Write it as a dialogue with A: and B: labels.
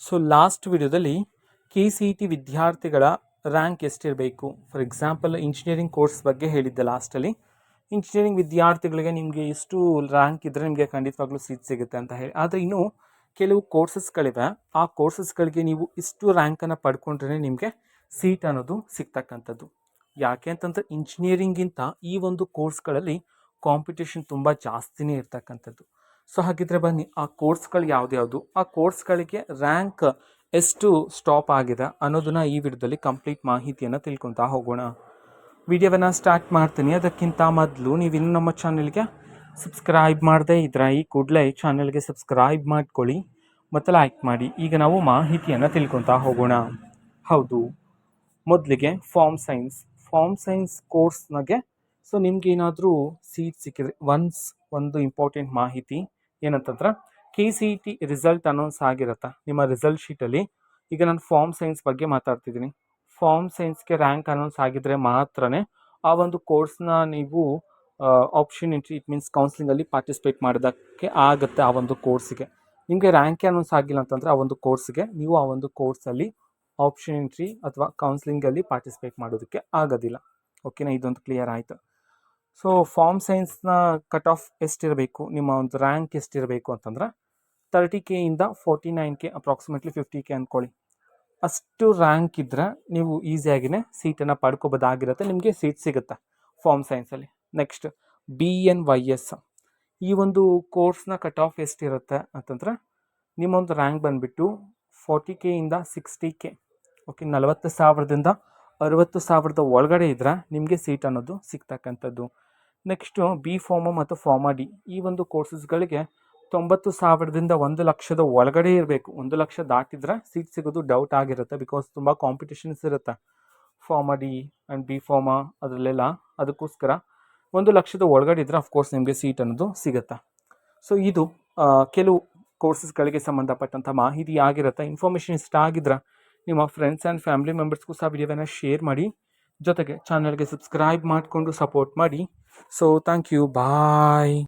A: So last ವಿಡಿಯೋದಲ್ಲಿ KCET ವಿದ್ಯಾರ್ಥಿಗಳ rank ಎಷ್ಟಿರಬೇಕು, ಫಾರ್ ಎಕ್ಸಾಂಪಲ್ ಇಂಜಿನಿಯರಿಂಗ್ ಕೋರ್ಸ್ ಬಗ್ಗೆ ಹೇಳಿದ್ದೆ ಲಾಸ್ಟಲ್ಲಿ. ಇಂಜಿನಿಯರಿಂಗ್ ವಿದ್ಯಾರ್ಥಿಗಳಿಗೆ ನಿಮಗೆ ಎಷ್ಟು ರ್ಯಾಂಕ್ ಇದ್ದರೆ ನಿಮಗೆ ಖಂಡಿತವಾಗ್ಲೂ ಸೀಟ್ ಸಿಗುತ್ತೆ ಅಂತ ಹೇಳಿ. ಆದರೆ ಇನ್ನೂ ಕೆಲವು ಕೋರ್ಸಸ್ಗಳಿವೆ, ಆ ಕೋರ್ಸಸ್ಗಳಿಗೆ ನೀವು ಇಷ್ಟು ರ್ಯಾಂಕನ್ನು ಪಡ್ಕೊಂಡ್ರೆ ನಿಮಗೆ ಸೀಟ್ ಅನ್ನೋದು ಸಿಗ್ತಕ್ಕಂಥದ್ದು. ಯಾಕೆ ಅಂತಂದರೆ ಇಂಜಿನಿಯರಿಂಗಿಂತ ಈ ಒಂದು ಕೋರ್ಸ್ಗಳಲ್ಲಿ ಕಾಂಪಿಟೇಷನ್ ತುಂಬ ಜಾಸ್ತಿನೇ ಇರ್ತಕ್ಕಂಥದ್ದು. ಸೊ ಹಾಗಿದ್ರೆ ಬನ್ನಿ, ಆ ಕೋರ್ಸ್ಗಳು ಯಾವ್ದ್ಯಾವುದು, ಆ ಕೋರ್ಸ್ಗಳಿಗೆ ರ್ಯಾಂಕ್ ಎಷ್ಟು ಸ್ಟಾಪ್ ಆಗಿದೆ ಅನ್ನೋದನ್ನ ಈ ವಿಡಿಯೋದಲ್ಲಿ ಕಂಪ್ಲೀಟ್ ಮಾಹಿತಿಯನ್ನು ತಿಳ್ಕೊತಾ ಹೋಗೋಣ. ವಿಡಿಯೋವನ್ನು ಸ್ಟಾರ್ಟ್ ಮಾಡ್ತೀನಿ. ಅದಕ್ಕಿಂತ ಮೊದಲು ನೀವಿನ್ನೂ ನಮ್ಮ ಚಾನಲ್ಗೆ ಸಬ್ಸ್ಕ್ರೈಬ್ ಮಾಡದೇ ಇದ್ರೆ ಈ ಕೂಡಲೇ ಚಾನಲ್ಗೆ ಸಬ್ಸ್ಕ್ರೈಬ್ ಮಾಡ್ಕೊಳ್ಳಿ ಮತ್ತು ಲೈಕ್ ಮಾಡಿ. ಈಗ ನಾವು ಮಾಹಿತಿಯನ್ನು ತಿಳ್ಕೊತಾ ಹೋಗೋಣ. ಹೌದು, ಮೊದಲಿಗೆ ಫಾರ್ಮ್ ಸೈನ್ಸ್ ಕೋರ್ಸ್ನಾಗೆ ಸೊ ನಿಮ್ಗೆ ಏನಾದರೂ ಸೀಟ್ ಸಿಕ್ಕಿದ್ರೆ ಒಂದು ಇಂಪಾರ್ಟೆಂಟ್ ಮಾಹಿತಿ ಏನಂತಂದ್ರೆ KCET ರಿಸಲ್ಟ್ ಅನೌನ್ಸ್ ಆಗಿರುತ್ತೆ ನಿಮ್ಮ ರಿಸಲ್ಟ್ ಶೀಟಲ್ಲಿ. ಈಗ ನಾನು ಫಾರ್ಮ್ ಸೈನ್ಸ್ ಬಗ್ಗೆ ಮಾತಾಡ್ತಿದ್ದೀನಿ. ಫಾರ್ಮ್ ಸೈನ್ಸ್ಗೆ ರ್ಯಾಂಕ್ ಅನೌನ್ಸ್ ಆಗಿದ್ರೆ ಮಾತ್ರನೇ ಆ ಒಂದು ಕೋರ್ಸ್ನ ನೀವು ಆಪ್ಷನ್ ಎಂಟ್ರಿ, ಇಟ್ ಮೀನ್ಸ್ ಕೌನ್ಸಿಲಿಂಗಲ್ಲಿ ಪಾರ್ಟಿಸಿಪೇಟ್ ಮಾಡೋದಕ್ಕೆ ಆಗುತ್ತೆ. ಆ ಒಂದು ಕೋರ್ಸಿಗೆ ನಿಮಗೆ ರ್ಯಾಂಕ್ ಅನೌನ್ಸ್ ಆಗಿಲ್ಲ ಅಂತಂದರೆ ಆ ಒಂದು ಕೋರ್ಸ್ಗೆ ನೀವು ಆ ಒಂದು ಕೋರ್ಸಲ್ಲಿ ಆಪ್ಷನ್ ಎಂಟ್ರಿ ಅಥವಾ ಕೌನ್ಸಿಲಿಂಗಲ್ಲಿ ಪಾರ್ಟಿಸಿಪೇಟ್ ಮಾಡೋದಕ್ಕೆ ಆಗೋದಿಲ್ಲ. ಓಕೆನಾ, ಇದೊಂದು ಕ್ಲಿಯರ್ ಆಯಿತು. ಸೊ ಫಾರ್ಮ್ ಸೈನ್ಸ್ನ ಕಟ್ ಆಫ್ ಎಷ್ಟಿರಬೇಕು, ನಿಮ್ಮ ಒಂದು ರ್ಯಾಂಕ್ ಎಷ್ಟಿರಬೇಕು ಅಂತಂದ್ರೆ 30K ಇಂದ 49K, ಅಪ್ರಾಕ್ಸಿಮೇಟ್ಲಿ 50K ಅಂದ್ಕೊಳ್ಳಿ. ಅಷ್ಟು ರ್ಯಾಂಕ್ ಇದ್ದರೆ ನೀವು ಈಸಿಯಾಗಿಯೇ ಸೀಟನ್ನು ಪಡ್ಕೋಬೋದಾಗಿರುತ್ತೆ, ನಿಮಗೆ ಸೀಟ್ ಸಿಗುತ್ತೆ ಫಾರ್ಮ್ ಸೈನ್ಸಲ್ಲಿ. ನೆಕ್ಸ್ಟ್ BNYS, ಈ ಒಂದು ಕೋರ್ಸ್ನ ಕಟ್ ಆಫ್ ಎಷ್ಟಿರುತ್ತೆ ಅಂತಂದರೆ ನಿಮ್ಮೊಂದು ರ್ಯಾಂಕ್ ಬಂದುಬಿಟ್ಟು 40K ಇಂದ 60K. ಓಕೆ, 40,000ದಿಂದ 60,000 ಒಳಗಡೆ ಇದ್ದರೆ ನಿಮಗೆ ಸೀಟ್ ಅನ್ನೋದು ಸಿಗ್ತಕ್ಕಂಥದ್ದು. ನೆಕ್ಸ್ಟು B.Pharma ಮತ್ತು Pharma.D, ಈ ಒಂದು ಕೋರ್ಸಸ್ಗಳಿಗೆ 90,000ದಿಂದ 1,00,000 ಒಳಗಡೆ ಇರಬೇಕು. 1,00,000 ದಾಟಿದ್ರೆ ಸೀಟ್ ಸಿಗೋದು ಡೌಟ್ ಆಗಿರುತ್ತೆ, ಬಿಕಾಸ್ ತುಂಬ ಕಾಂಪಿಟೇಷನ್ಸ್ ಇರುತ್ತೆ Pharma.D ಆ್ಯಂಡ್ B.Pharma ಅದರಲ್ಲೆಲ್ಲ. ಅದಕ್ಕೋಸ್ಕರ 1,00,000 ಒಳಗಡೆ ಇದ್ದರೆ ಅಫ್ಕೋರ್ಸ್ ನಿಮಗೆ ಸೀಟ್ ಅನ್ನೋದು ಸಿಗುತ್ತೆ. ಸೊ ಇದು ಕೆಲವು ಕೋರ್ಸಸ್ಗಳಿಗೆ ಸಂಬಂಧಪಟ್ಟಂಥ ಮಾಹಿತಿ ಆಗಿರುತ್ತೆ. ಇನ್ಫಾರ್ಮೇಷನ್ ಇಷ್ಟ ಆಗಿದ್ರೆ ನಿಮ್ಮ ಫ್ರೆಂಡ್ಸ್ ಆ್ಯಂಡ್ ಫ್ಯಾಮಿಲಿ ಮೆಂಬರ್ಸ್ಗೂ ಸಹ ವಿಡಿಯೋವನ್ನು ಶೇರ್ ಮಾಡಿ, ಜೊತೆಗೆ ಚಾನಲ್ಗೆ ಸಬ್ಸ್ಕ್ರೈಬ್ ಮಾಡಿಕೊಂಡು ಸಪೋರ್ಟ್ ಮಾಡಿ. So thank you, bye.